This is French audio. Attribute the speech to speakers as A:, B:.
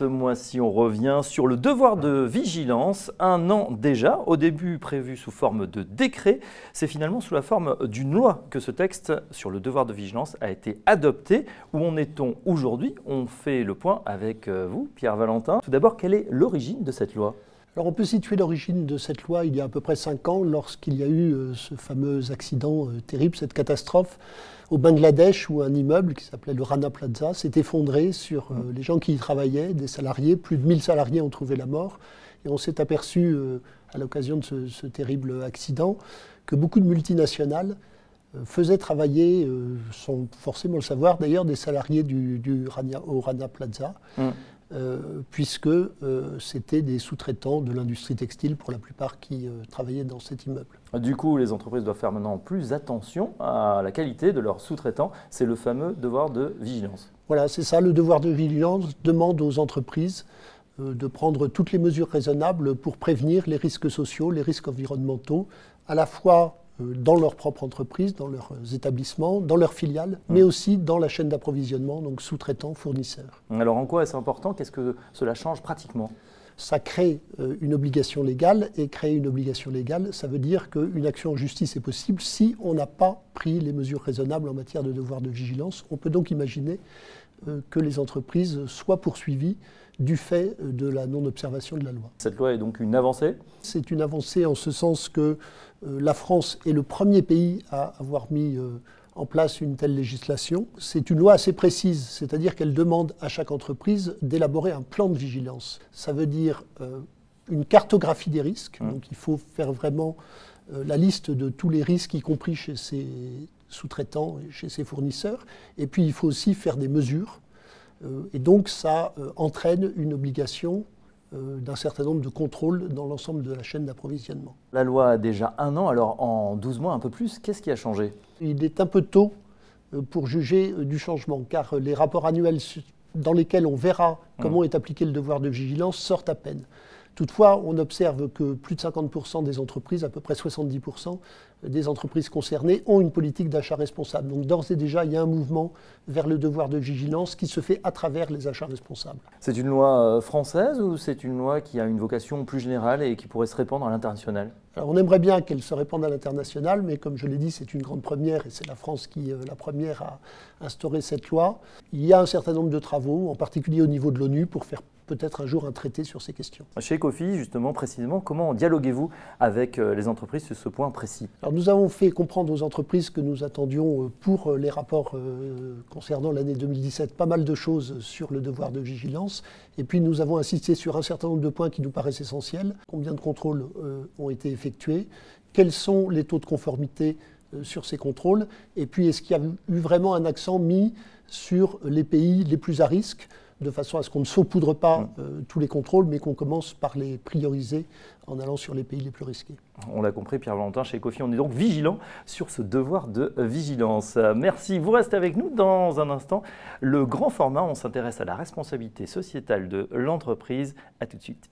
A: Ce mois-ci, on revient sur le devoir de vigilance. 1 an déjà, au début prévu sous forme de décret. C'est finalement sous la forme d'une loi que ce texte sur le devoir de vigilance a été adopté. Où en est-on aujourd'hui? On fait le point avec vous, Pierre Valentin. Tout d'abord, quelle est l'origine de cette loi?
B: Alors on peut situer l'origine de cette loi il y a à peu près 5 ans, lorsqu'il y a eu ce fameux accident terrible, cette catastrophe au Bangladesh, où un immeuble qui s'appelait le Rana Plaza s'est effondré sur les gens qui y travaillaient, des salariés. Plus de 1000 salariés ont trouvé la mort. Et on s'est aperçu, à l'occasion de ce terrible accident, que beaucoup de multinationales faisaient travailler, sans forcément le savoir d'ailleurs, des salariés au Rana Plaza. Puisque c'était des sous-traitants de l'industrie textile pour la plupart qui travaillaient dans cet immeuble.
A: Du coup, les entreprises doivent faire maintenant plus attention à la qualité de leurs sous-traitants. C'est le fameux devoir de vigilance.
B: Voilà, c'est ça. Le devoir de vigilance demande aux entreprises de prendre toutes les mesures raisonnables pour prévenir les risques sociaux, les risques environnementaux, à la fois dans leur propre entreprise, dans leurs établissements, dans leurs filiales, mais aussi dans la chaîne d'approvisionnement, donc sous-traitants, fournisseurs.
A: Alors en quoi est-ce important? Qu'est-ce que cela change pratiquement?
B: Ça crée une obligation légale, et créer une obligation légale, ça veut dire qu'une action en justice est possible si on n'a pas pris les mesures raisonnables en matière de devoir de vigilance. On peut donc imaginer que les entreprises soient poursuivies du fait de la non-observation de la loi.
A: Cette loi est donc une avancée?
B: C'est une avancée en ce sens que la France est le premier pays à avoir mis en place une telle législation. C'est une loi assez précise, c'est-à-dire qu'elle demande à chaque entreprise d'élaborer un plan de vigilance. Ça veut dire une cartographie des risques, donc il faut faire vraiment la liste de tous les risques, y compris chez ses sous-traitants et chez ses fournisseurs. Et puis il faut aussi faire des mesures. Et donc ça entraîne une obligation d'un certain nombre de contrôles dans l'ensemble de la chaîne d'approvisionnement.
A: La loi a déjà 1 an, alors en 12 mois, un peu plus, qu'est-ce qui a changé?
B: Il est un peu tôt pour juger du changement, car les rapports annuels dans lesquels on verra comment est appliqué le devoir de vigilance sortent à peine. Toutefois, on observe que plus de 50% des entreprises, à peu près 70% des entreprises concernées, ont une politique d'achat responsable. Donc d'ores et déjà, il y a un mouvement vers le devoir de vigilance qui se fait à travers les achats responsables.
A: C'est une loi française ou c'est une loi qui a une vocation plus générale et qui pourrait se répandre à l'international?
B: Alors on aimerait bien qu'elle se répande à l'international, mais comme je l'ai dit, c'est une grande première et c'est la France qui est la première à instaurer cette loi. Il y a un certain nombre de travaux, en particulier au niveau de l'ONU, pour faire peut-être un jour un traité sur ces questions.
A: Chez Ecofi, justement, précisément, comment dialoguez-vous avec les entreprises sur ce point précis?
B: Alors nous avons fait comprendre aux entreprises que nous attendions pour les rapports concernant l'année 2017 pas mal de choses sur le devoir de vigilance. Et puis nous avons insisté sur un certain nombre de points qui nous paraissent essentiels. Combien de contrôles ont été effectués? Quels sont les taux de conformité sur ces contrôles? Et puis est-ce qu'il y a eu vraiment un accent mis sur les pays les plus à risque, de façon à ce qu'on ne saupoudre pas tous les contrôles, mais qu'on commence par les prioriser en allant sur les pays les plus risqués.
A: On l'a compris, Pierre Valentin, chez Ecofi, on est donc vigilant sur ce devoir de vigilance. Merci, vous restez avec nous dans un instant. Le grand format, on s'intéresse à la responsabilité sociétale de l'entreprise. À tout de suite.